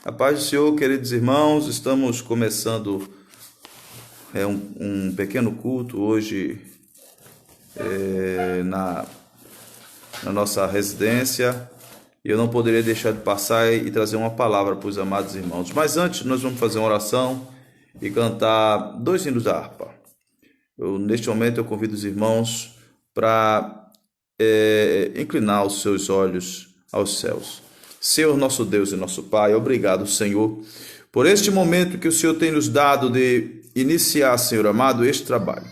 A paz do Senhor, queridos irmãos, estamos começando um pequeno culto hoje na nossa residência. E eu não poderia deixar de passar e trazer uma palavra para os amados irmãos. Mas antes nós vamos fazer uma oração e cantar 2 hinos da harpa. Neste momento eu convido os irmãos para inclinar os seus olhos aos céus. Senhor, nosso Deus e nosso Pai, obrigado, Senhor, por este momento que o Senhor tem nos dado de iniciar, Senhor amado, este trabalho.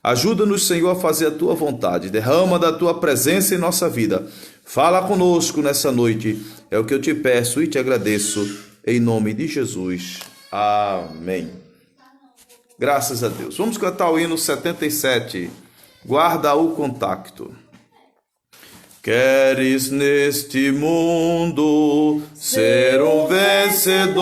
Ajuda-nos, Senhor, a fazer a Tua vontade. Derrama da Tua presença em nossa vida. Fala conosco nessa noite. É o que eu te peço e te agradeço. Em nome de Jesus. Amém. Graças a Deus. Vamos cantar o hino 77. Guarda o contacto. Queres neste mundo ser um vencedor?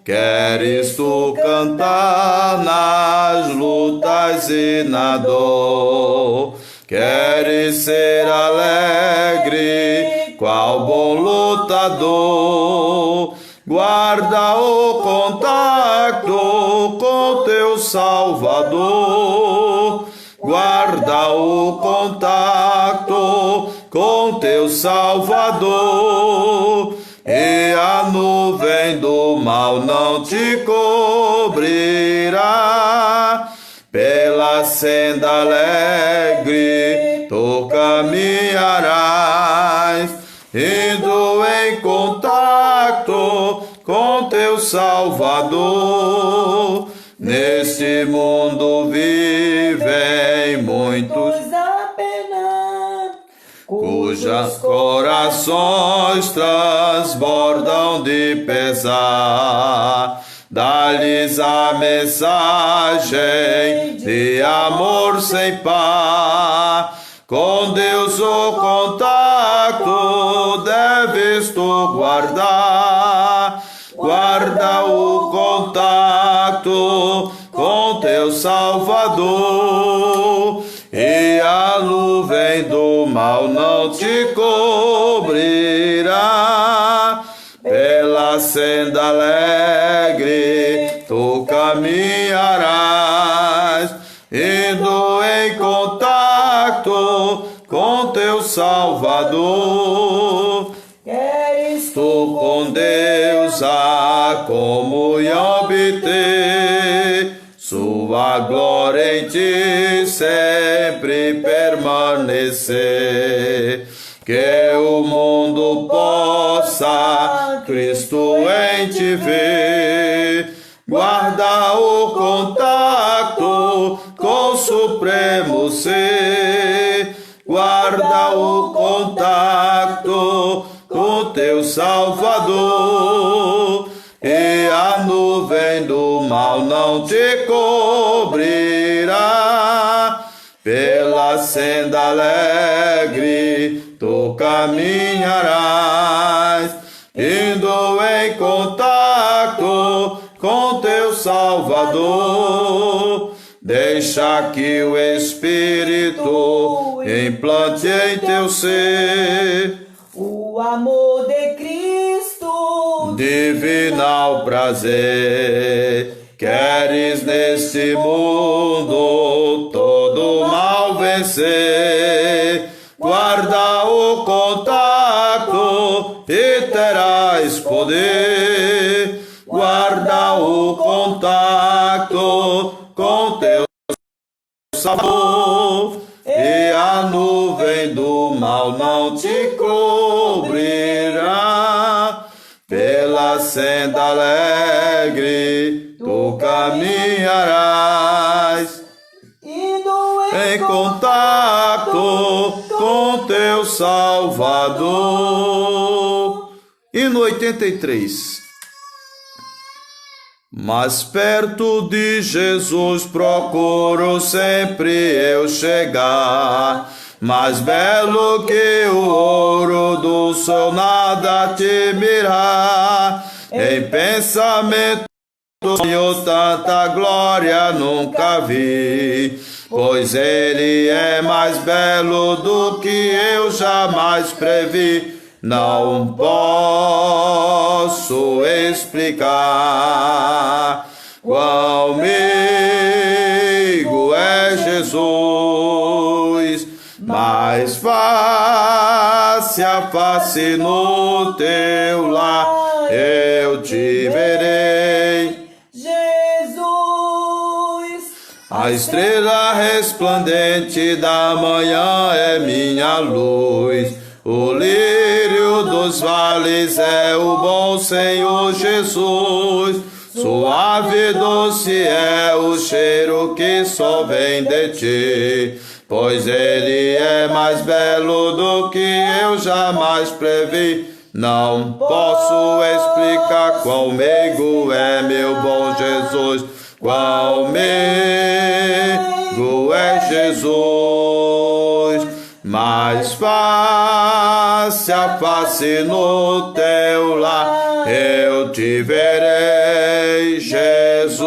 Queres tu cantar nas lutas e na dor? Queres ser alegre, qual bom lutador? Guarda o contacto com teu Salvador. Guarda o contacto com teu Salvador, e a nuvem do mal não te cobrirá. Pela senda alegre tu caminharás, indo em contato com teu Salvador. Neste mundo vivem muitos a pena, cujos corações transbordam de pesar. Dá-lhes a mensagem de amor sem par. Com Deus o contato deves tu guardar. Guarda o contato com teu Salvador, e a nuvem do mal não te cobrirá. Pela senda alegre tu caminharás, indo em contato com teu Salvador. queres Tu com Deus a comunhão obter, sua glória em ti sempre permanecer. Que o mundo possa Cristo em ti ver. Guarda o contato com o supremo ser. Guarda o contato com teu Salvador, e a nuvem do mal não te cobrirá. Pela senda alegre tu caminharás, indo em contato com teu Salvador. Deixa que o Espírito implante em teu ser o amor de Cristo, divinal prazer. Queres neste mundo todo mal vencer. Guarda o contato e terás poder. Guarda o contato com teu Salvador, e a nuvem do mal não te cobrirá. Pela senda alegre tu caminharás, indo em contato com teu Salvador. Hino 83. Mas perto de Jesus procuro sempre eu chegar. Mais belo que o ouro do sol nada te mirar. Em pensamento, Senhor, tanta glória nunca vi. Pois ele é mais belo do que eu jamais previ. Não posso posso explicar qual amigo é Jesus, mas face a face no teu lar eu te verei. Jesus, A estrela resplandente da manhã é minha luz, o lírio dos vales é o bom Senhor Jesus. Suave e doce é o cheiro que só vem de ti, pois ele é mais belo do que eu jamais previ. Não posso explicar qual meigo é meu bom Jesus, qual meigo é Jesus, mas face a face no teu lar eu te verei, Jesus.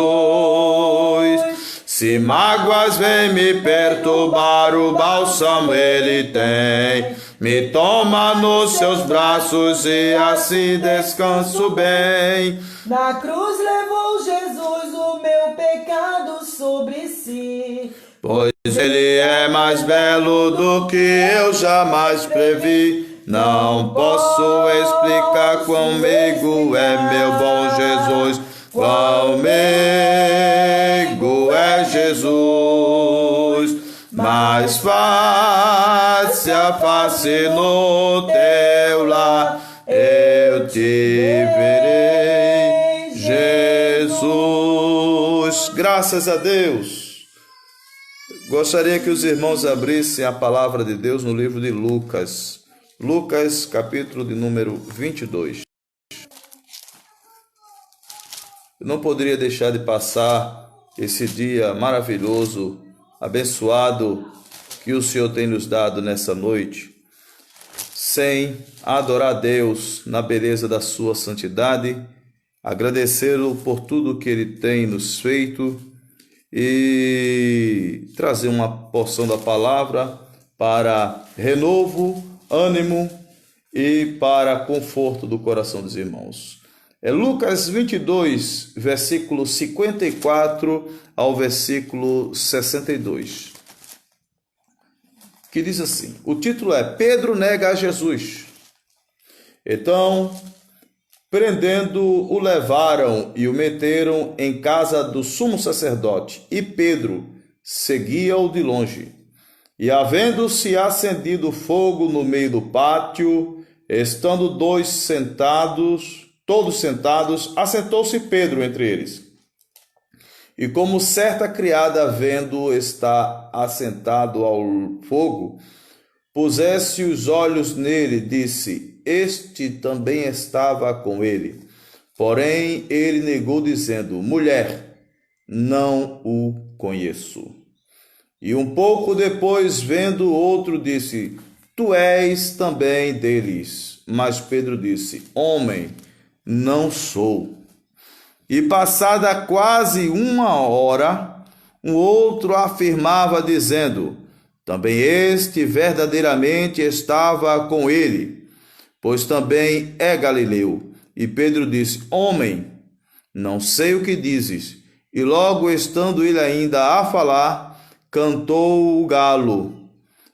Se mágoas vêm me perturbar, o bálsamo ele tem, me toma nos seus braços e assim descanso bem. na cruz levou Jesus o meu pecado sobre si. Pois ele é mais belo do que eu jamais previ. Não posso explicar quão meigo é meu bom Jesus, quão meigo é Jesus, mas face a face no teu lar eu te verei, Jesus. Graças a Deus. Gostaria que os irmãos abrissem a palavra de Deus no livro de Lucas. Lucas, capítulo de número 22. Eu não poderia deixar de passar esse dia maravilhoso, abençoado, que o Senhor tem nos dado nessa noite, sem adorar a Deus na beleza da sua santidade, agradecê-lo por tudo que Ele tem nos feito e trazer uma porção da palavra para renovo, ânimo e para conforto do coração dos irmãos. É Lucas 22, versículo 54 ao versículo 62, que diz assim, o título é Pedro nega a Jesus. Então, prendendo, o levaram e o meteram em casa do sumo sacerdote, e Pedro seguia-o de longe. E havendo-se acendido fogo no meio do pátio, estando todos sentados, assentou-se Pedro entre eles. E como certa criada, vendo estar assentado ao fogo, pusesse os olhos nele, disse, este também estava com ele. Porém, ele negou, dizendo, mulher, não o conheço. E um pouco depois, vendo outro, disse, tu és também deles. Mas Pedro disse, homem, não sou. E passada quase uma hora, um outro afirmava, dizendo, também este verdadeiramente estava com ele, pois também é galileu. E Pedro disse, homem, não sei o que dizes. E logo estando ele ainda a falar, cantou o galo.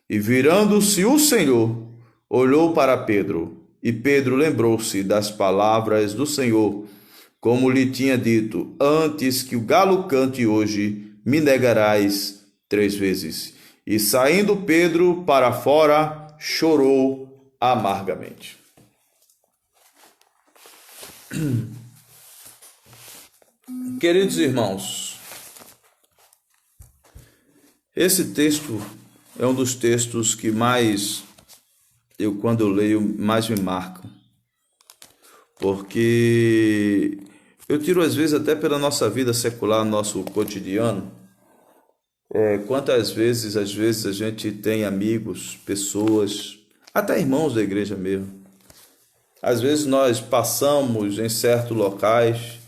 E virando-se o Senhor, olhou para Pedro. E Pedro lembrou-se das palavras do Senhor, como lhe tinha dito, antes que o galo cante hoje, me negarás 3 vezes. E saindo Pedro para fora, chorou amargamente. Queridos irmãos, esse texto é um dos textos que mais quando eu leio, mais me marcam. Porque eu tiro às vezes até pela nossa vida secular, nosso cotidiano, quantas vezes, às vezes a gente tem amigos, pessoas, até irmãos da igreja mesmo. Às vezes nós passamos em certos locais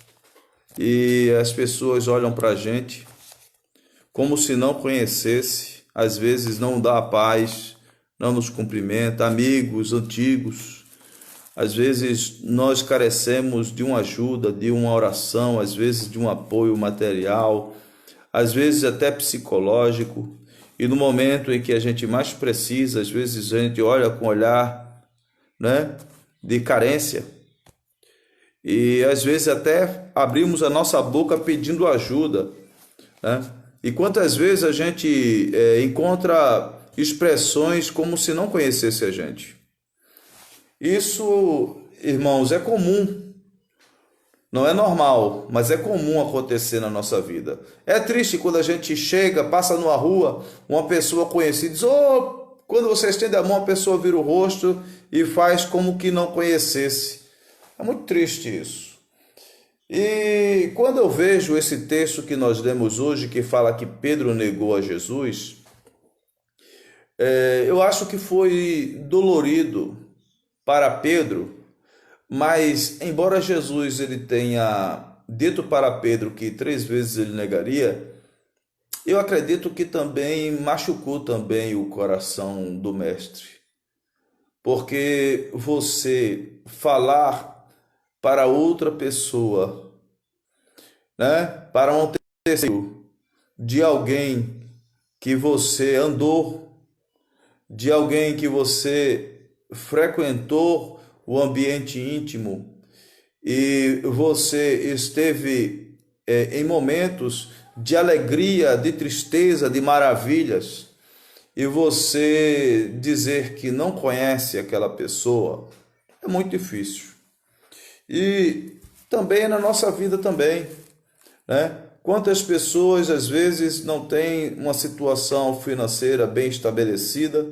e as pessoas olham para a gente como se não conhecesse, às vezes não dá a paz, não nos cumprimenta, amigos antigos, Às vezes nós carecemos de uma ajuda, de uma oração, às vezes de um apoio material, às vezes até psicológico. E no momento em que a gente mais precisa, às vezes a gente olha com um olhar, né, de carência. E às vezes até abrimos a nossa boca pedindo ajuda, né? E quantas vezes a gente encontra expressões como se não conhecesse a gente. Isso, irmãos, é comum. Não é normal, mas é comum acontecer na nossa vida. É triste quando a gente chega, passa numa rua, uma pessoa conhecida diz: "Oh", quando você estende a mão, a pessoa vira o rosto e faz como que não conhecesse. É muito triste isso. E quando eu vejo esse texto que nós lemos hoje, que fala que Pedro negou a Jesus, eu acho que foi dolorido para Pedro, mas embora Jesus ele tenha dito para Pedro que 3 vezes ele negaria, eu acredito que também machucou também o coração do mestre, porque você falar para outra pessoa, né, para um terceiro, de alguém que você andou, de alguém que você frequentou o ambiente íntimo e você esteve em momentos de alegria, de tristeza, de maravilhas, e você dizer que não conhece aquela pessoa é muito difícil. E também na nossa vida também, né? Quantas pessoas às vezes não têm uma situação financeira bem estabelecida,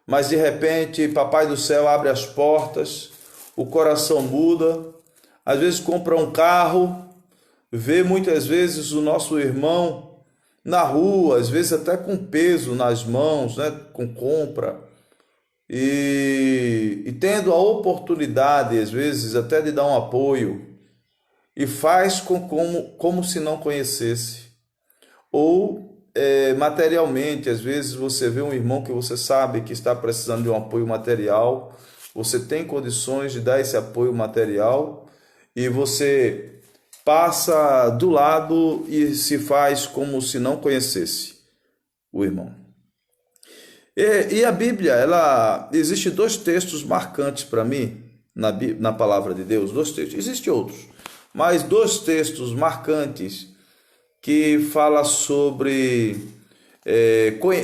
mas de repente Papai do Céu abre as portas, o coração muda, às vezes compra um carro, vê muitas vezes o nosso irmão na rua, às vezes até com peso nas mãos, né? Com compra, e tendo a oportunidade, às vezes, até de dar um apoio, e faz como se não conhecesse. Ou materialmente, às vezes você vê um irmão que você sabe que está precisando de um apoio material, você tem condições de dar esse apoio material, e você passa do lado e se faz como se não conhecesse o irmão. E a Bíblia, existe 2 textos marcantes para mim na palavra de Deus, 2 textos. Existem outros, mas 2 textos marcantes que fala sobre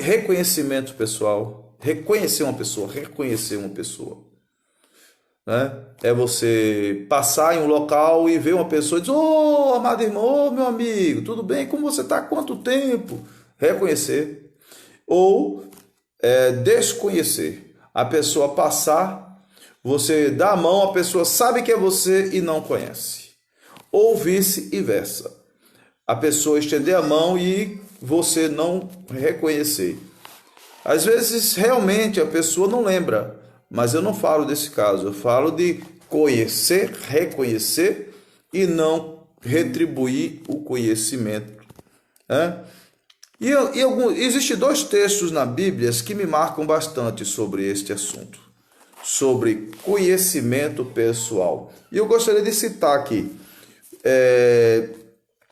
reconhecimento pessoal, reconhecer uma pessoa, né? É você passar em um local e ver uma pessoa e dizer: "Ô, amado irmão, ô, meu amigo, tudo bem? Como você está? Quanto tempo?" Reconhecer. Ou desconhecer. A pessoa passar, você dá a mão, a pessoa sabe que é você e não conhece. Ou vice-versa. A pessoa estender a mão e você não reconhecer. Às vezes, realmente, a pessoa não lembra, mas eu não falo desse caso. Eu falo de conhecer, reconhecer e não retribuir o conhecimento, né? Existem 2 textos na Bíblia que me marcam bastante sobre este assunto, sobre conhecimento pessoal. E eu gostaria de citar aqui.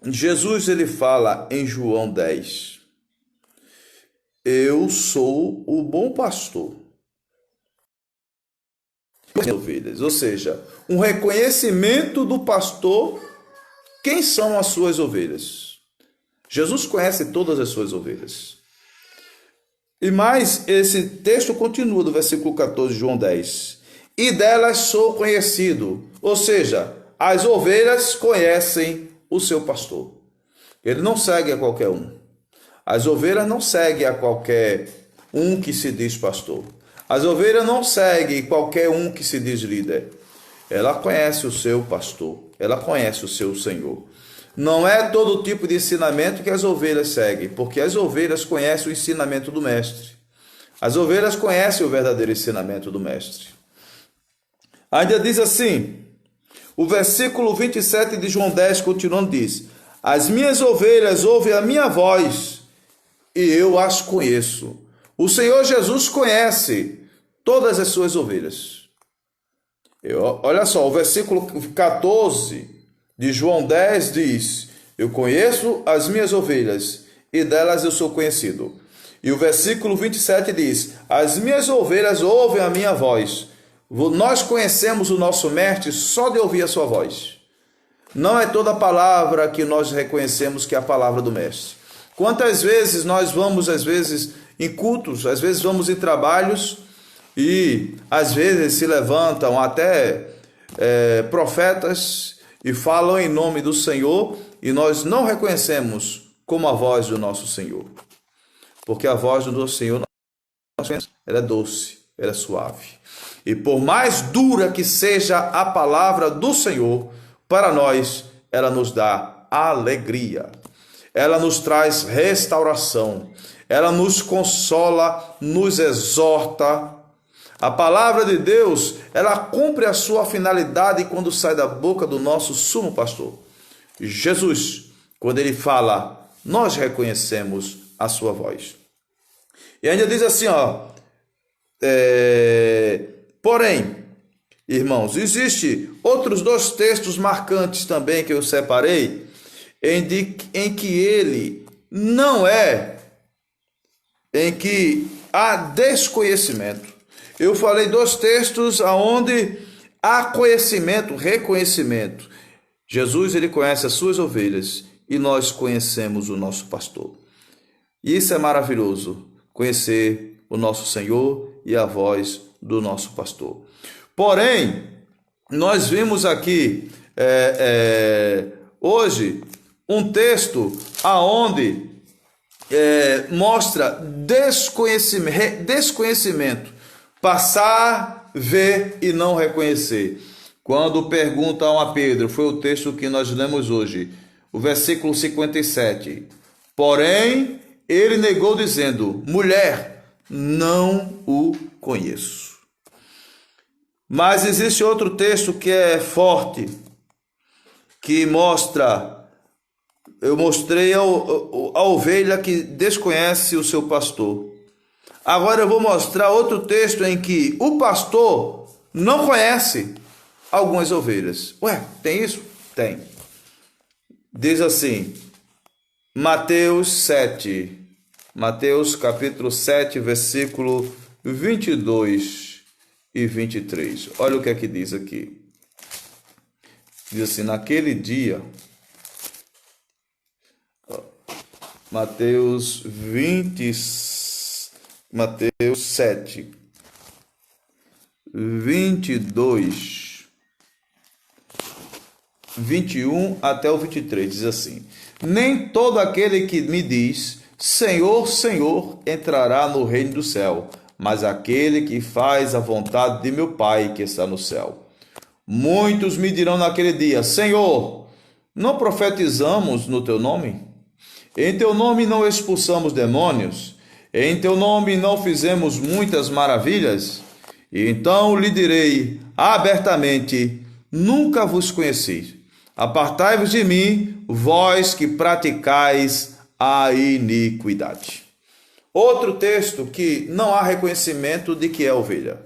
Jesus ele fala em João 10: "Eu sou o bom pastor, ovelhas", ou seja, um reconhecimento do pastor. Quem são as suas ovelhas? Jesus conhece todas as suas ovelhas. E mais, esse texto continua do versículo 14 de João 10. "E delas sou conhecido", ou seja, as ovelhas conhecem o seu pastor. Ele não segue a qualquer um. As ovelhas não seguem a qualquer um que se diz pastor. As ovelhas não seguem qualquer um que se diz líder. Ela conhece o seu pastor, ela conhece o seu Senhor. Não é todo tipo de ensinamento que as ovelhas seguem, porque as ovelhas conhecem o ensinamento do mestre. As ovelhas conhecem o verdadeiro ensinamento do mestre. Ainda diz assim, o versículo 27 de João 10, continuando, diz: "As minhas ovelhas ouvem a minha voz, e eu as conheço." O Senhor Jesus conhece todas as suas ovelhas. Olha só, o versículo 14 de João 10 diz: eu conheço as minhas ovelhas e delas eu sou conhecido. E o versículo 27 diz: as minhas ovelhas ouvem a minha voz. Nós conhecemos o nosso mestre só de ouvir a sua voz. Não é toda palavra que nós reconhecemos que é a palavra do mestre. Quantas vezes nós vamos, às vezes, em cultos, às vezes vamos em trabalhos e às vezes se levantam até profetas e falam em nome do Senhor e nós não reconhecemos como a voz do nosso Senhor. Porque a voz do nosso Senhor, ela é doce, ela é suave. E por mais dura que seja a palavra do Senhor, para nós, ela nos dá alegria. Ela nos traz restauração. Ela nos consola, nos exorta. A palavra de Deus, ela cumpre a sua finalidade quando sai da boca do nosso sumo pastor. Jesus, quando ele fala, nós reconhecemos a sua voz. E ainda diz assim, porém, irmãos, existe outros dois textos marcantes também que eu separei, em que ele não é, em que há desconhecimento. Eu falei dois textos onde há conhecimento, reconhecimento. Jesus, ele conhece as suas ovelhas e nós conhecemos o nosso pastor. E isso é maravilhoso, conhecer o nosso Senhor e a voz do nosso pastor. Porém, nós vimos aqui hoje um texto aonde mostra desconhecimento, passar, ver e não reconhecer. Quando perguntam a Pedro, foi o texto que nós lemos hoje, o versículo 57. Porém, ele negou dizendo, mulher, não o conheço. Mas existe outro texto que é forte, que mostra, eu mostrei a ovelha que desconhece o seu pastor. Agora eu vou mostrar outro texto em que o pastor não conhece algumas ovelhas. Ué, tem isso? Tem. Diz assim, Mateus capítulo 7, versículo 22 e 23. Olha o que é que diz aqui. Diz assim, naquele dia, Mateus 7, 22, 21 até o 23, diz assim, nem todo aquele que me diz, Senhor, Senhor, entrará no reino do céu, mas aquele que faz a vontade de meu Pai que está no céu. Muitos me dirão naquele dia, Senhor, não profetizamos no teu nome? Em teu nome não expulsamos demônios? Em teu nome não fizemos muitas maravilhas? E então lhe direi abertamente, nunca vos conheci. Apartai-vos de mim, vós que praticais a iniquidade. Outro texto que não há reconhecimento de que é ovelha.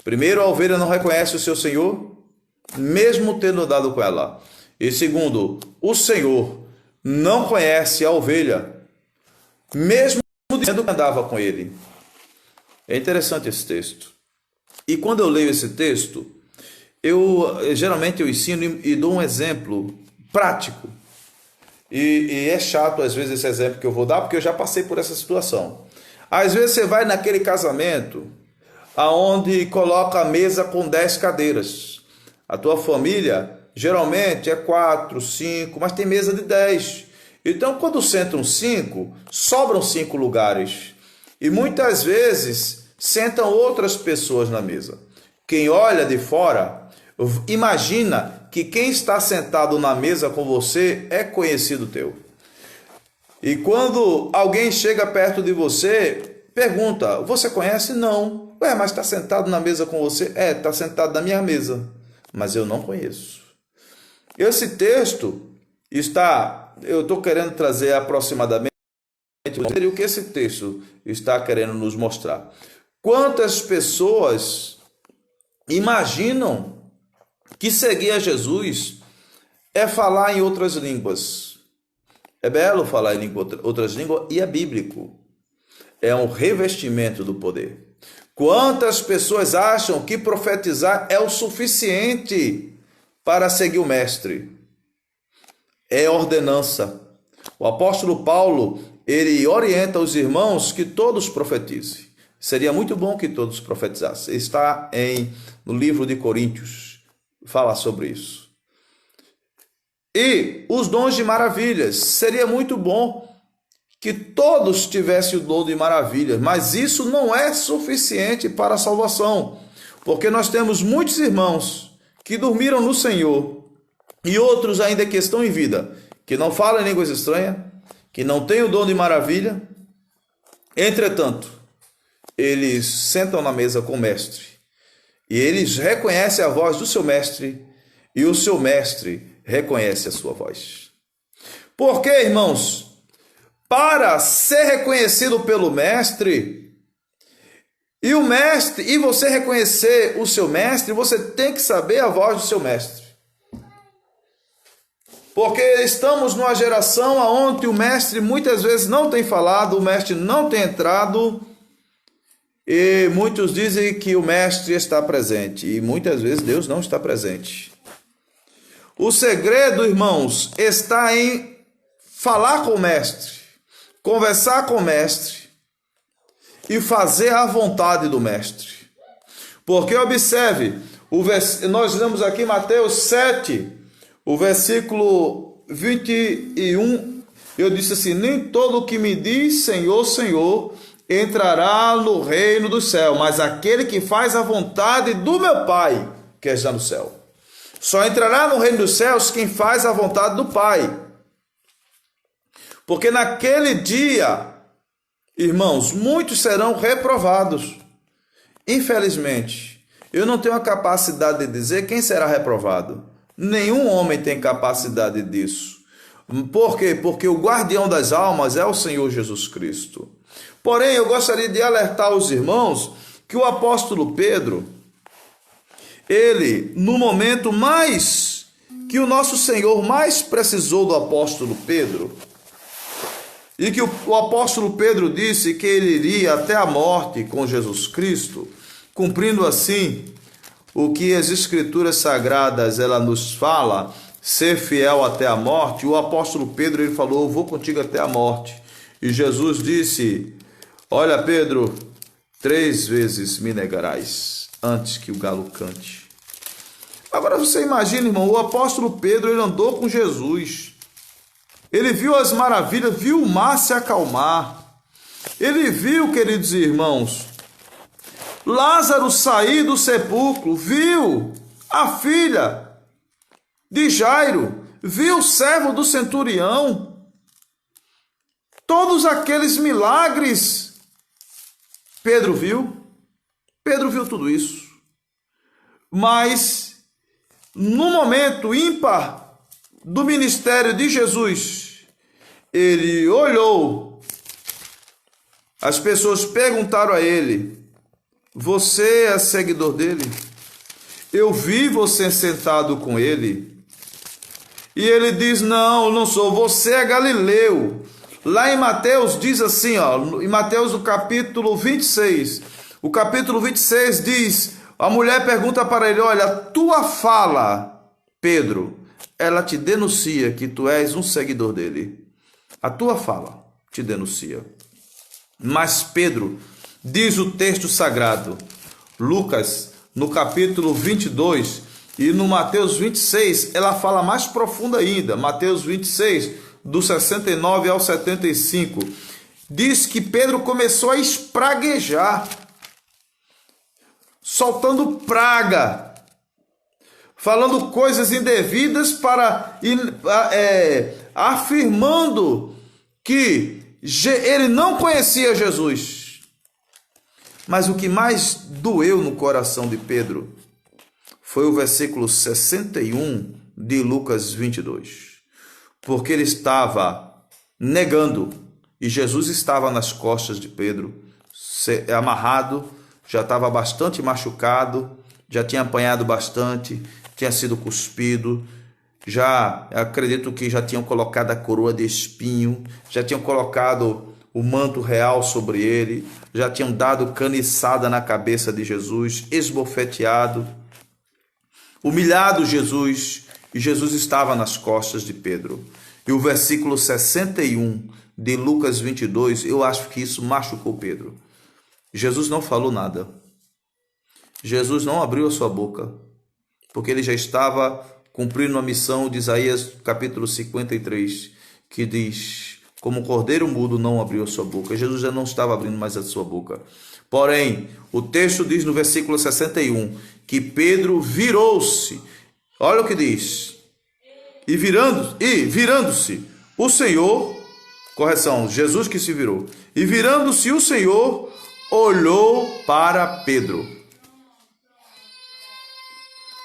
Primeiro, a ovelha não reconhece o seu Senhor, mesmo tendo dado com ela. E segundo, o Senhor não conhece a ovelha, mesmo dizendo que andava com ele. É interessante esse texto. E quando eu leio esse texto, geralmente eu ensino e dou um exemplo prático. E é chato às vezes esse exemplo que eu vou dar, porque eu já passei por essa situação. Às vezes você vai naquele casamento aonde coloca a mesa com 10 cadeiras. A tua família geralmente é 4, 5, mas tem mesa de 10. Então, quando sentam 5, sobram 5 lugares. E muitas vezes sentam outras pessoas na mesa. Quem olha de fora, imagina que quem está sentado na mesa com você é conhecido teu. E quando alguém chega perto de você, pergunta, você conhece? Não. Ué, mas está sentado na mesa com você? É, está sentado na minha mesa, mas eu não conheço. Esse texto eu estou querendo trazer aproximadamente o que esse texto está querendo nos mostrar. Quantas pessoas imaginam que seguir a Jesus é falar em outras línguas. É belo falar em outras línguas e é bíblico. É um revestimento do poder. Quantas pessoas acham que profetizar é o suficiente para seguir o mestre? É ordenança. O apóstolo Paulo, ele orienta os irmãos que todos profetizem. Seria muito bom que todos profetizassem. Está no livro de Coríntios, fala sobre isso. E os dons de maravilhas. Seria muito bom que todos tivessem o dom de maravilhas, mas isso não é suficiente para a salvação, porque nós temos muitos irmãos que dormiram no Senhor e outros ainda que estão em vida, que não falam línguas estranhas, que não têm o dom de maravilha. Entretanto, eles sentam na mesa com o mestre e eles reconhecem a voz do seu mestre e o seu mestre reconhece a sua voz. Por quê, irmãos? Para ser reconhecido pelo mestre, e você reconhecer o seu mestre, você tem que saber a voz do seu mestre. Porque estamos numa geração onde o mestre muitas vezes não tem falado, o mestre não tem entrado, e muitos dizem que o mestre está presente, e muitas vezes Deus não está presente. O segredo, irmãos, está em falar com o mestre, conversar com o mestre e fazer a vontade do mestre. Porque observe, nós lemos aqui Mateus 7, o versículo 21, eu disse assim: nem todo o que me diz Senhor, Senhor, entrará no reino do céu, mas aquele que faz a vontade do meu Pai, que está no céu. Só entrará no reino dos céus quem faz a vontade do Pai. Porque naquele dia, irmãos, muitos serão reprovados. Infelizmente, eu não tenho a capacidade de dizer quem será reprovado. Nenhum homem tem capacidade disso. Por quê? Porque o guardião das almas é o Senhor Jesus Cristo. Porém, eu gostaria de alertar os irmãos que o apóstolo Pedro, ele, no momento mais que o nosso Senhor mais precisou do apóstolo Pedro, e que o apóstolo Pedro disse que ele iria até a morte com Jesus Cristo, cumprindo assim o que as Escrituras Sagradas ela nos fala, ser fiel até a morte. O apóstolo Pedro ele falou: eu vou contigo até a morte. E Jesus disse: olha, Pedro, 3 vezes me negarás antes que o galo cante. Agora você imagina, irmão, o apóstolo Pedro ele andou com Jesus. Ele viu as maravilhas, viu o mar se acalmar. Ele viu, queridos irmãos, Lázaro sair do sepulcro, viu a filha de Jairo, viu o servo do centurião. Todos aqueles milagres, Pedro viu tudo isso. Mas, no momento ímpar do ministério de Jesus, ele olhou, as pessoas perguntaram a ele: você é seguidor dele? Eu vi você sentado com ele. E ele diz: não, eu não sou, você é galileu. Lá em Mateus diz assim, em Mateus no capítulo 26, o capítulo 26 diz, a mulher pergunta para ele: olha, a tua fala, Pedro, ela te denuncia que tu és um seguidor dele. A tua fala te denuncia. Mas Pedro, diz o texto sagrado, Lucas, no capítulo 22, e no Mateus 26, ela fala mais profunda ainda. Mateus 26, do 69 ao 75, diz que Pedro começou a espraguejar, soltando praga, falando coisas indevidas, afirmando que ele não conhecia Jesus. Mas o que mais doeu no coração de Pedro foi o versículo 61 de Lucas 22. Porque ele estava negando, e Jesus estava nas costas de Pedro, amarrado, já estava bastante machucado, já tinha apanhado bastante, tinha sido cuspido, já acredito que já tinham colocado a coroa de espinho, já tinham colocado o manto real sobre ele, já tinham dado caniçada na cabeça de Jesus, esbofeteado, humilhado Jesus, e Jesus estava nas costas de Pedro. E o versículo 61 de Lucas 22, eu acho que isso machucou Pedro. Jesus não falou nada. Jesus não abriu a sua boca, porque ele já estava cumprindo a missão de Isaías capítulo 53, que diz: como cordeiro mudo não abriu a sua boca. Jesus já não estava abrindo mais a sua boca. Porém, o texto diz no versículo 61 que Pedro virou-se. Olha o que diz. E virando-se o Senhor, correção, Jesus que se virou. E virando-se o Senhor, olhou para Pedro.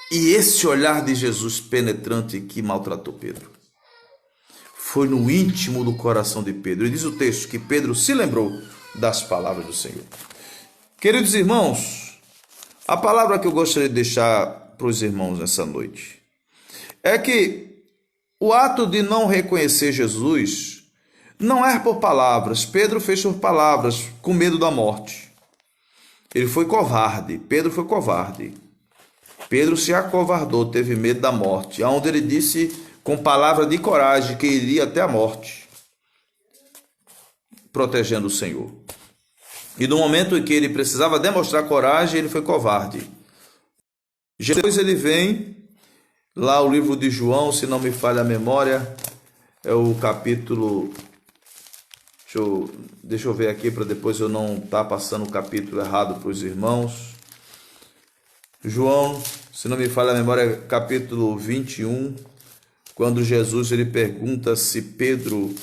E esse olhar de Jesus penetrante que maltratou Pedro foi no íntimo do coração de Pedro. E diz o texto que Pedro se lembrou das palavras do Senhor. Queridos irmãos, a palavra que eu gostaria de deixar para os irmãos nessa noite é que o ato de não reconhecer Jesus não é por palavras. Pedro fez por palavras, com medo da morte. Ele foi covarde. Pedro foi covarde. Pedro se acovardou, teve medo da morte, aonde ele disse com palavra de coragem que iria até a morte, protegendo o Senhor. E no momento em que ele precisava demonstrar coragem, ele foi covarde. Depois ele vem, lá o livro de João, se não me falha a memória, é o capítulo... Deixa eu ver aqui para depois eu não estar passando o capítulo errado para os irmãos. João, se não me falha a memória, capítulo 21, quando Jesus ele pergunta se Pedro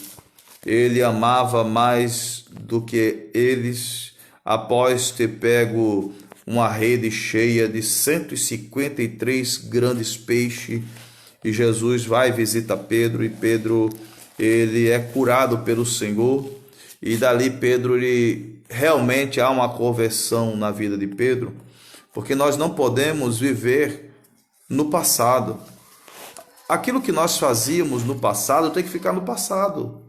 ele amava mais do que eles, após ter pego uma rede cheia de 153 grandes peixes, e Jesus vai e visita Pedro, e Pedro ele é curado pelo Senhor, e dali Pedro ele realmente há uma conversão na vida de Pedro, porque nós não podemos viver no passado. Aquilo que nós fazíamos no passado tem que ficar no passado.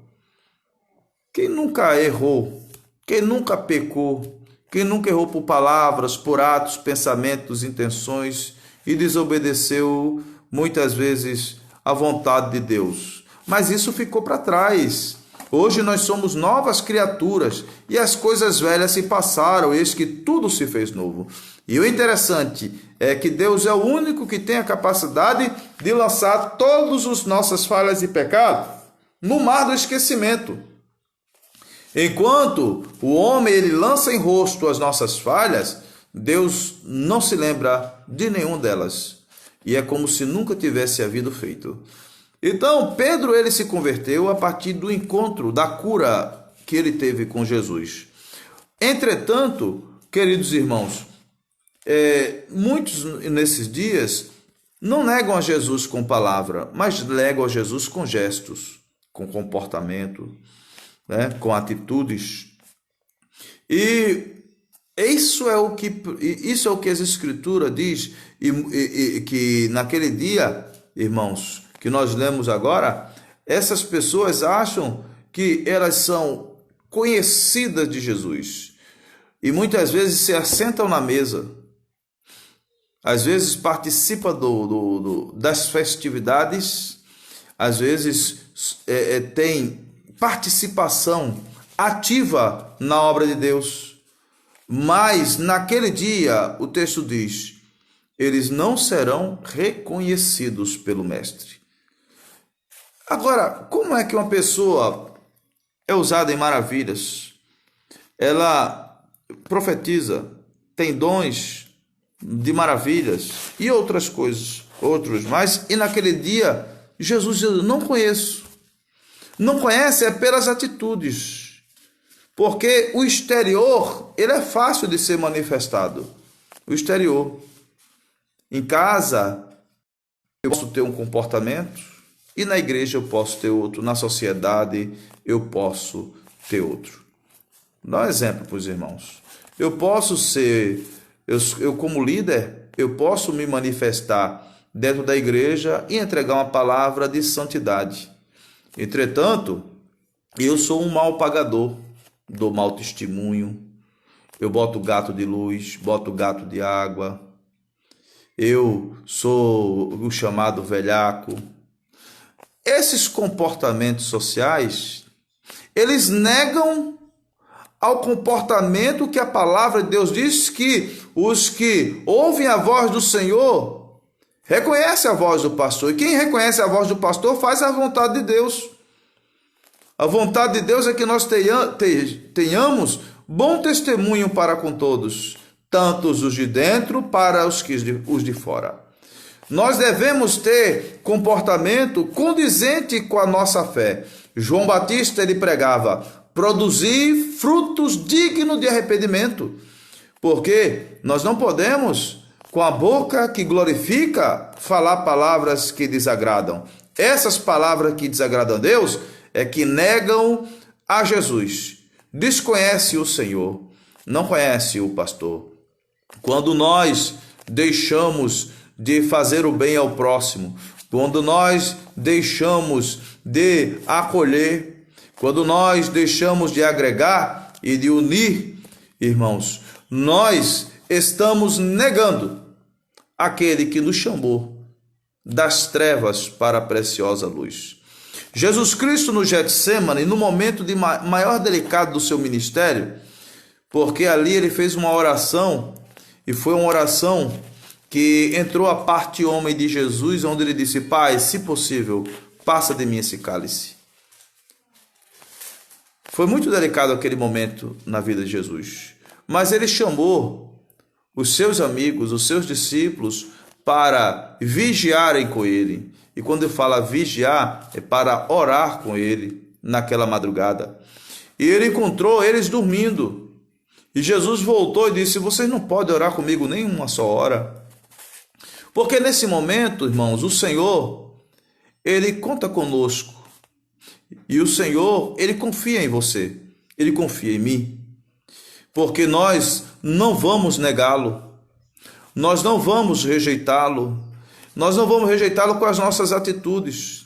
Quem nunca errou, quem nunca pecou, quem nunca errou por palavras, por atos, pensamentos, intenções e desobedeceu muitas vezes à vontade de Deus. Mas isso ficou para trás. Hoje nós somos novas criaturas e as coisas velhas se passaram, eis que tudo se fez novo. E o interessante é que Deus é o único que tem a capacidade de lançar todas as nossas falhas e pecados no mar do esquecimento. Enquanto o homem ele lança em rosto as nossas falhas, Deus não se lembra de nenhuma delas. E é como se nunca tivesse havido feito. Então, Pedro ele se converteu a partir do encontro, da cura que ele teve com Jesus. Entretanto, queridos irmãos, muitos nesses dias não negam a Jesus com palavra, mas negam a Jesus com gestos, com comportamento, né, com atitudes. E isso é o que as Escrituras diz, e que naquele dia, irmãos, que nós lemos agora, essas pessoas acham que elas são conhecidas de Jesus e muitas vezes se assentam na mesa, às vezes participam das festividades, às vezes tem participação ativa na obra de Deus, mas naquele dia o texto diz: eles não serão reconhecidos pelo Mestre. Agora, como é que uma pessoa é usada em maravilhas? Ela profetiza, tem dons de maravilhas e outras coisas, mas e naquele dia Jesus diz: não conheço. Não conhece é pelas atitudes, porque o exterior ele é fácil de ser manifestado. O exterior, em casa eu posso ter um comportamento e na igreja eu posso ter outro, na sociedade eu posso ter outro. Vou dar um exemplo para os irmãos. Eu posso ser, eu como líder, eu posso me manifestar dentro da igreja e entregar uma palavra de santidade. Entretanto, eu sou um mau pagador, dou mau testemunho, eu boto gato de luz, boto gato de água, eu sou o chamado velhaco. Esses comportamentos sociais, eles negam ao comportamento que a palavra de Deus diz que os que ouvem a voz do Senhor reconhecem a voz do pastor. E quem reconhece a voz do pastor faz a vontade de Deus. A vontade de Deus é que nós tenhamos bom testemunho para com todos, tanto os de dentro para os de fora. Nós devemos ter comportamento condizente com a nossa fé. João Batista, ele pregava: produzir frutos dignos de arrependimento, porque nós não podemos, com a boca que glorifica, falar palavras que desagradam. Essas palavras que desagradam a Deus é que negam a Jesus, desconhece o Senhor, não conhece o pastor. Quando nós deixamos de fazer o bem ao próximo, quando nós deixamos de acolher, quando nós deixamos de agregar e de unir, irmãos, nós estamos negando aquele que nos chamou das trevas para a preciosa luz. Jesus Cristo no Getsêmani, no momento de maior delicado do seu ministério, porque ali ele fez uma oração, e foi uma oração que entrou a parte homem de Jesus, onde ele disse: Pai, se possível, passa de mim esse cálice. Foi muito delicado aquele momento na vida de Jesus, mas ele chamou os seus amigos, os seus discípulos, para vigiarem com ele. E quando ele fala vigiar, é para orar com ele naquela madrugada. E ele encontrou eles dormindo. E Jesus voltou e disse: vocês não podem orar comigo nem uma só hora. Porque nesse momento, irmãos, o Senhor, ele conta conosco. E o Senhor, ele confia em você. Ele confia em mim. Porque nós não vamos negá-lo. Nós não vamos rejeitá-lo. Nós não vamos rejeitá-lo com as nossas atitudes.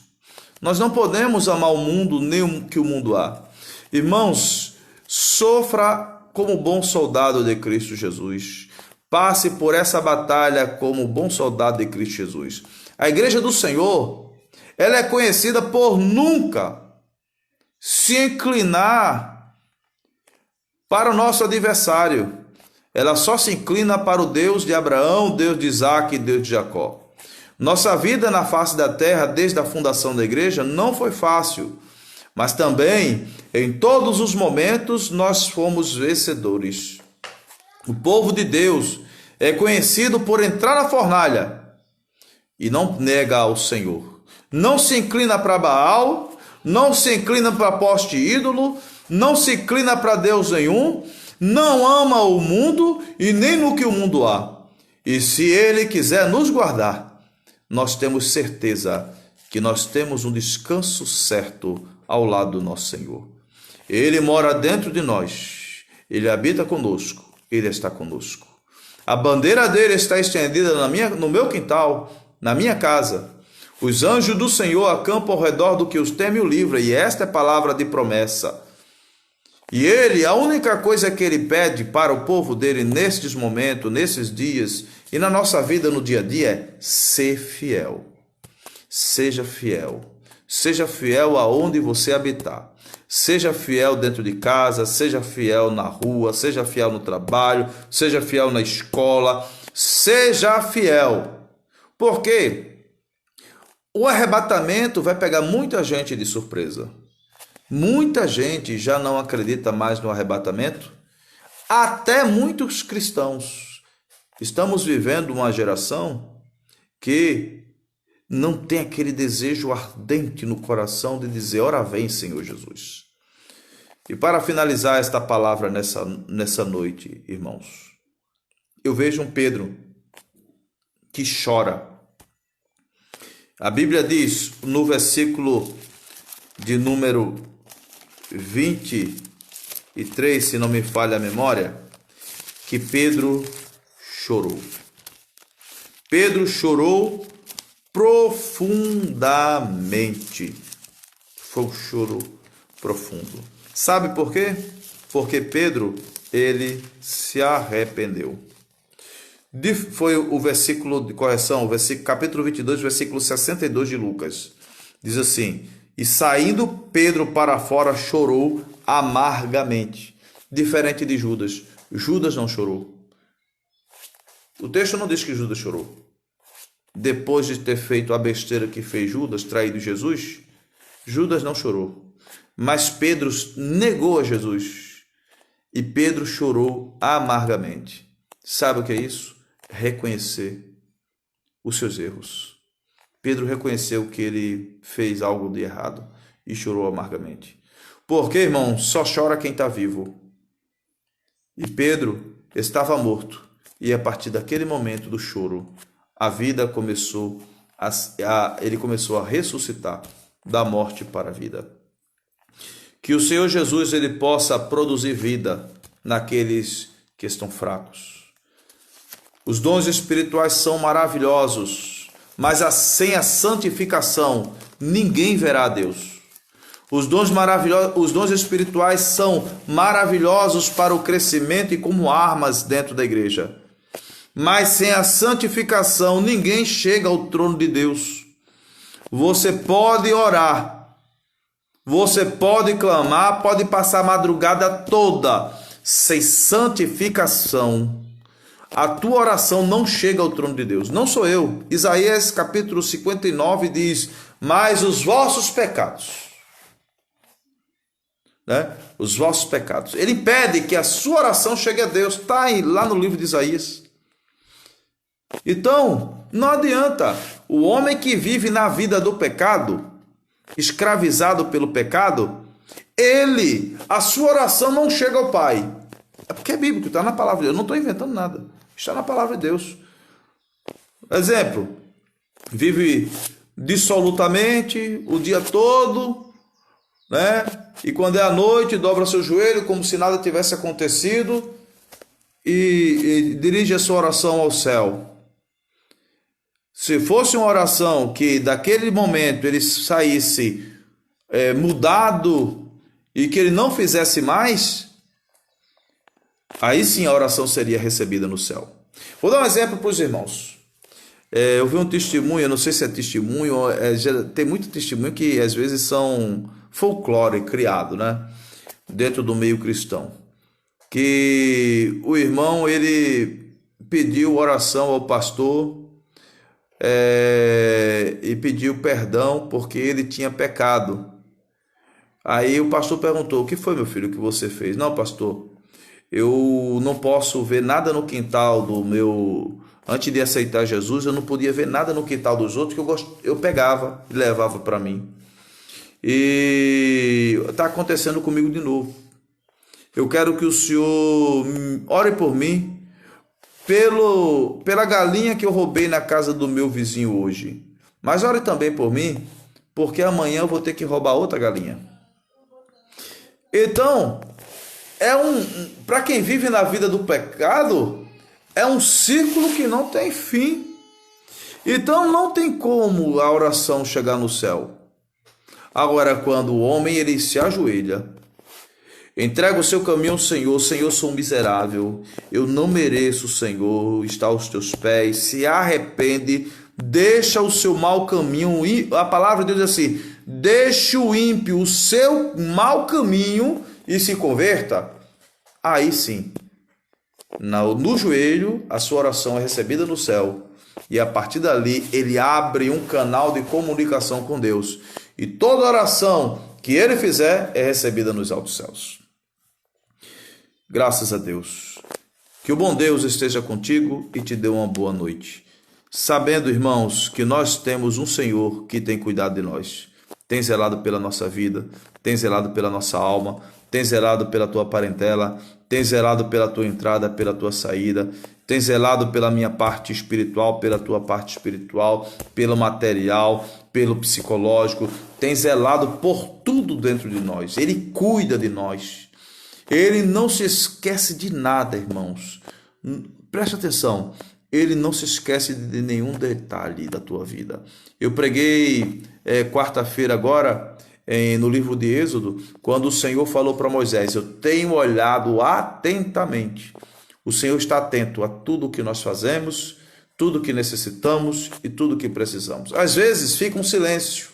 Nós não podemos amar o mundo nem o que o mundo há. Irmãos, sofra como bom soldado de Cristo Jesus. Passe por essa batalha como bom soldado de Cristo Jesus. A igreja do Senhor, ela é conhecida por nunca se inclinar para o nosso adversário. Ela só se inclina para o Deus de Abraão, Deus de Isaac e Deus de Jacó. Nossa vida na face da terra, desde a fundação da igreja, não foi fácil, mas também, em todos os momentos, nós fomos vencedores. O povo de Deus é conhecido por entrar na fornalha e não nega ao Senhor. Não se inclina para Baal, não se inclina para poste ídolo, não se inclina para Deus nenhum, não ama o mundo e nem no que o mundo há. E se ele quiser nos guardar, nós temos certeza que nós temos um descanso certo ao lado do nosso Senhor. Ele mora dentro de nós, ele habita conosco, ele está conosco. A bandeira dele está estendida no meu quintal, na minha casa. Os anjos do Senhor acampam ao redor do que os teme e o livra, e esta é palavra de promessa. E ele, a única coisa que ele pede para o povo dele nestes momentos, nesses dias e na nossa vida no dia a dia é ser fiel. Seja fiel. Seja fiel aonde você habitar. Seja fiel dentro de casa, seja fiel na rua, seja fiel no trabalho, seja fiel na escola. Seja fiel. Por quê? O arrebatamento vai pegar muita gente de surpresa. Muita gente já não acredita mais no arrebatamento, até muitos cristãos. Estamos vivendo uma geração que não tem aquele desejo ardente no coração de dizer: ora vem, Senhor Jesus. E para finalizar esta palavra nessa noite, irmãos, eu vejo um Pedro que chora. A Bíblia diz no versículo de número 23, se não me falha a memória, que Pedro chorou. Pedro chorou profundamente. Foi um choro profundo. Sabe por quê? Porque Pedro, ele se arrependeu. Foi o versículo de correção, capítulo 22, versículo 62 de Lucas. Diz assim: e saindo Pedro para fora, chorou amargamente. Diferente de Judas. Judas não chorou. O texto não diz que Judas chorou. Depois de ter feito a besteira que fez Judas, traído Jesus, Judas não chorou. Mas Pedro negou a Jesus. E Pedro chorou amargamente. Sabe o que é isso? Reconhecer os seus erros. Pedro reconheceu que ele fez algo de errado e chorou amargamente. Porque, irmão, só chora quem está vivo. E Pedro estava morto. E a partir daquele momento do choro, a vida começou ele começou a ressuscitar da morte para a vida. Que o Senhor Jesus ele possa produzir vida naqueles que estão fracos. Os dons espirituais são maravilhosos, mas sem a santificação ninguém verá a Deus. Os dons espirituais são maravilhosos para o crescimento e como armas dentro da igreja. Mas sem a santificação ninguém chega ao trono de Deus. Você pode orar, você pode clamar, pode passar a madrugada toda, sem santificação a tua oração não chega ao trono de Deus. Não sou eu. Isaías capítulo 59 diz: mas os vossos pecados, né? Os vossos pecados. Ele impede que a sua oração chegue a Deus. Está lá no livro de Isaías. Então, não adianta. O homem que vive na vida do pecado, escravizado pelo pecado, a sua oração não chega ao Pai. É porque é bíblico, está na palavra de Deus. Eu não estou inventando nada. Está na palavra de Deus. Exemplo, vive dissolutamente o dia todo, né? E quando é a noite, dobra seu joelho como se nada tivesse acontecido e dirige a sua oração ao céu. Se fosse uma oração que daquele momento ele saísse mudado e que ele não fizesse mais, aí sim a oração seria recebida no céu. Vou dar um exemplo para os irmãos. Eu vi um testemunho, eu não sei se é testemunho, tem muito testemunho que às vezes são folclore criado, né? Dentro do meio cristão. Que o irmão, ele pediu oração ao pastor e pediu perdão porque ele tinha pecado. Aí o pastor perguntou: o que foi, meu filho, que você fez? Não, pastor, eu não posso ver nada no quintal do meu... Antes de aceitar Jesus, eu não podia ver nada no quintal dos outros que eu pegava e levava para mim. E está acontecendo comigo de novo. Eu quero que o senhor ore por mim, pela galinha que eu roubei na casa do meu vizinho hoje. Mas ore também por mim, porque amanhã eu vou ter que roubar outra galinha. Então, para quem vive na vida do pecado, é um círculo que não tem fim. Então não tem como a oração chegar no céu. Agora, quando o homem ele se ajoelha, entrega o seu caminho ao Senhor: Senhor, sou miserável, eu não mereço, Senhor, estar aos teus pés, se arrepende, deixa o seu mau caminho. A palavra de Deus diz assim: deixe o ímpio o seu mau caminho e se converta. Aí sim, no joelho, a sua oração é recebida no céu. E a partir dali, ele abre um canal de comunicação com Deus. E toda oração que ele fizer é recebida nos altos céus. Graças a Deus. Que o bom Deus esteja contigo e te dê uma boa noite. Sabendo, irmãos, que nós temos um Senhor que tem cuidado de nós. Tem zelado pela nossa vida, tem zelado pela nossa alma, tem zelado pela tua parentela, tem zelado pela tua entrada, pela tua saída, tem zelado pela minha parte espiritual, pela tua parte espiritual, pelo material, pelo psicológico, tem zelado por tudo dentro de nós. Ele cuida de nós. Ele não se esquece de nada, irmãos. Preste atenção. Ele não se esquece de nenhum detalhe da tua vida. Eu preguei quarta-feira agora, no livro de Êxodo, quando o Senhor falou para Moisés: eu tenho olhado atentamente. O Senhor está atento a tudo o que nós fazemos, tudo o que necessitamos e tudo o que precisamos. Às vezes fica um silêncio.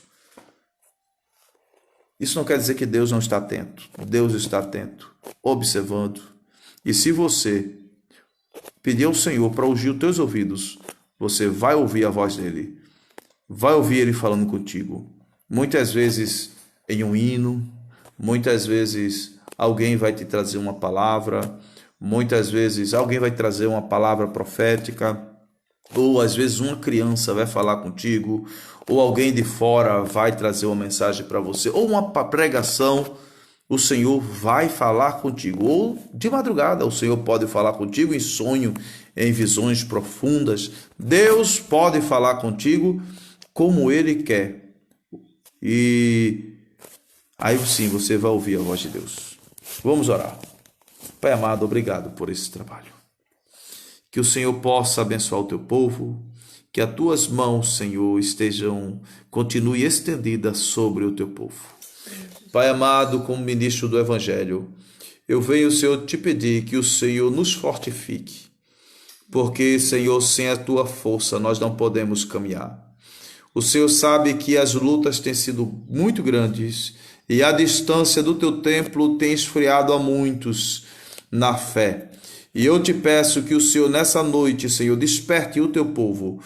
Isso não quer dizer que Deus não está atento. Deus está atento, observando. E se você pedir ao Senhor para ungir os teus ouvidos, você vai ouvir a voz dele. Vai ouvir ele falando contigo. Muitas vezes em um hino, muitas vezes alguém vai te trazer uma palavra, muitas vezes alguém vai trazer uma palavra profética, ou às vezes uma criança vai falar contigo, ou alguém de fora vai trazer uma mensagem para você, ou uma pregação. O Senhor vai falar contigo, ou de madrugada o Senhor pode falar contigo em sonho, em visões profundas. Deus pode falar contigo como Ele quer. E aí sim você vai ouvir a voz de Deus. Vamos orar. Pai amado, obrigado por esse trabalho. Que o Senhor possa abençoar o teu povo, que as tuas mãos, Senhor, continue estendidas sobre o teu povo. Pai amado, como ministro do Evangelho, eu venho, Senhor, te pedir que o Senhor nos fortifique, porque, Senhor, sem a tua força nós não podemos caminhar. O Senhor sabe que as lutas têm sido muito grandes e a distância do teu templo tem esfriado a muitos na fé. E eu te peço que o Senhor, nessa noite, Senhor, desperte o teu povo,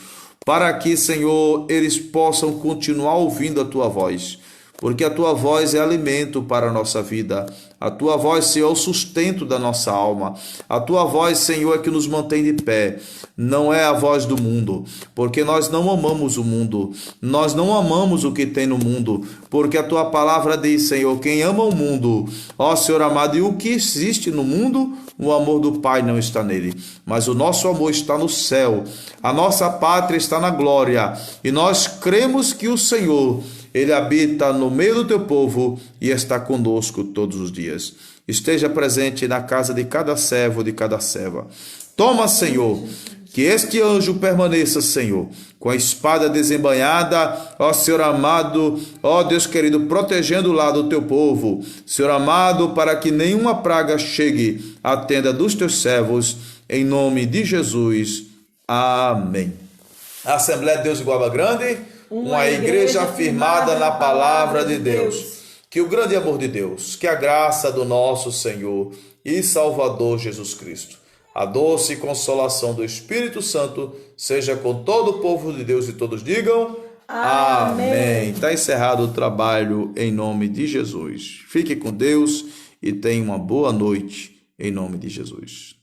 para que, Senhor, eles possam continuar ouvindo a tua voz, porque a tua voz é alimento para a nossa vida. A tua voz, Senhor, é o sustento da nossa alma. A tua voz, Senhor, é que nos mantém de pé. Não é a voz do mundo, porque nós não amamos o mundo. Nós não amamos o que tem no mundo, porque a tua palavra diz, Senhor, quem ama o mundo, ó Senhor amado, e o que existe no mundo, o amor do Pai não está nele, mas o nosso amor está no céu. A nossa pátria está na glória, e nós cremos que o Senhor, Ele habita no meio do teu povo e está conosco todos os dias. Esteja presente na casa de cada servo, de cada serva. Toma, Senhor, que este anjo permaneça, Senhor, com a espada desembainhada, ó Senhor amado, ó Deus querido, protegendo o lado do teu povo, Senhor amado, para que nenhuma praga chegue à tenda dos teus servos, em nome de Jesus. Amém. Assembleia de Deus de Guaba Grande, uma igreja firmada na palavra de Deus. Que o grande amor de Deus, que a graça do nosso Senhor e Salvador Jesus Cristo, a doce consolação do Espírito Santo seja com todo o povo de Deus e todos digam amém. Está encerrado o trabalho em nome de Jesus. Fique com Deus e tenha uma boa noite em nome de Jesus.